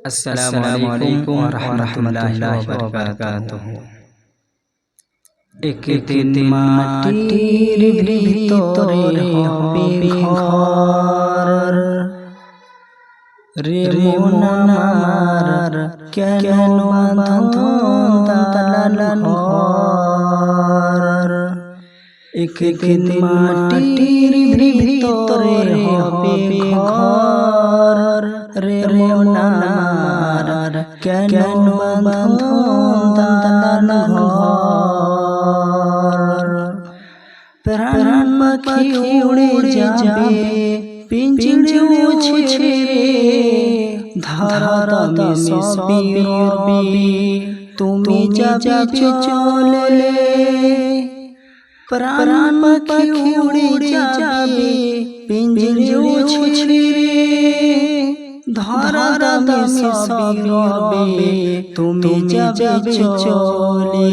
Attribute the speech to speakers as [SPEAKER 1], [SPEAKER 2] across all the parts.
[SPEAKER 1] আসসালামু আলাইকুম ওয়া রাহমাতুল্লাহি ওয়া বারাকাতুহু। একদিন মাটির ভিতরে হবে ঘর, রে মন আমার কেন বাঁধো দালান ঘর। একদিন মাটির ভিতরে হবে ঘর, রে মন আমার কেন বাঁধো দালান ঘর। প্রাণ পাখি উড়ে যাবে পিঞ্জরে ছেড়ে, ধরাতে সবই রবে তুমি যাবে চলে। প্রাণ পাখি উড়ে যাবে পিঞ্জরে ছেড়ে, ধরাতে সবই রবে তুমি যাবে চলে।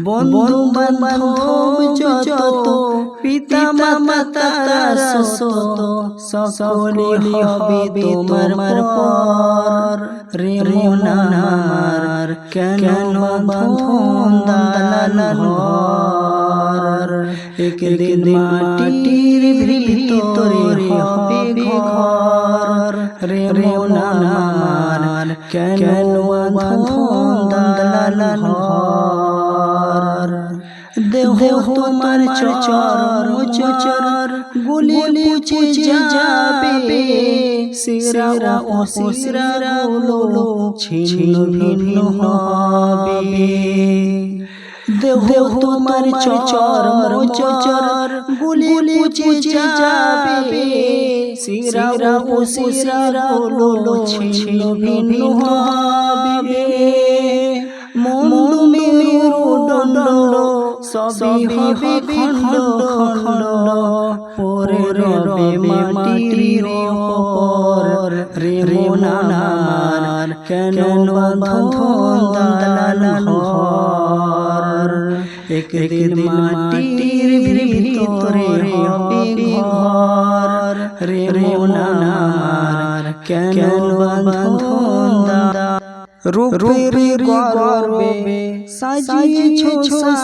[SPEAKER 1] বন্ধু বান্ধব যত পিতা মাতা সত সকলে হবে তোমার পর, রে মন আমার কেন বাঁধো দালান ঘর। একদিন মাটির ভিতরে হবে ঘর, রে মন আমার কেন বাঁধো দালান ঘর। দেহ তোমার চর গুলি পুছে যাবে, শিরা ও শিরা গুলো ছিন্ন ভিন্ন হবে। দেহ তোমার চর গুলি পুছে যাবে, শিরা ও শিরা গুলো ছিন্ন ভিন্ন হবে। মন্দ মেরুদণ্ড সবই হবে খণ্ড খণ্ড, পরে রবে মাটির উপর, রে মন আমার কেন বাঁধো দালান ঘর। একদিন মাটির ভিতরে হবে ঘর, রে মন আমার কেন বাঁধো রূপের গর্বে সাজিয়েছ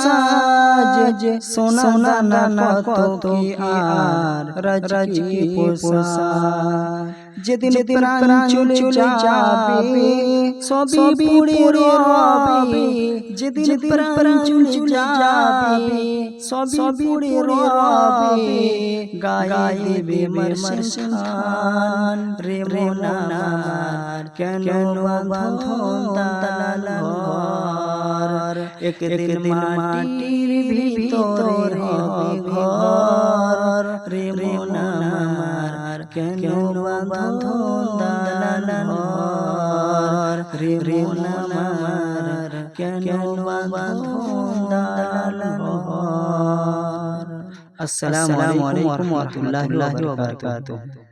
[SPEAKER 1] সাজ, সোনা দানা কত কি আর রাজকি পোশাক। যেদিন প্রাণ চলে যাবে সবই পুড়ে রবে, যেদিন প্রাণ চলে যাবে সবই পুড়ে রবে। গায়ে দেবে মরশান, রে মন আমার কেন বাঁধো দালান ঘর। একদিন মাটির ভিতরে হবে ঘর, রে মন আমার কেন বাঁধো দালান ঘর। রে মন আমার কেন বাঁধো দালান ঘর। আসসালামু আলাইকুম ওয়া রাহমাতুল্লাহি ওয়া বারাকাতুহু।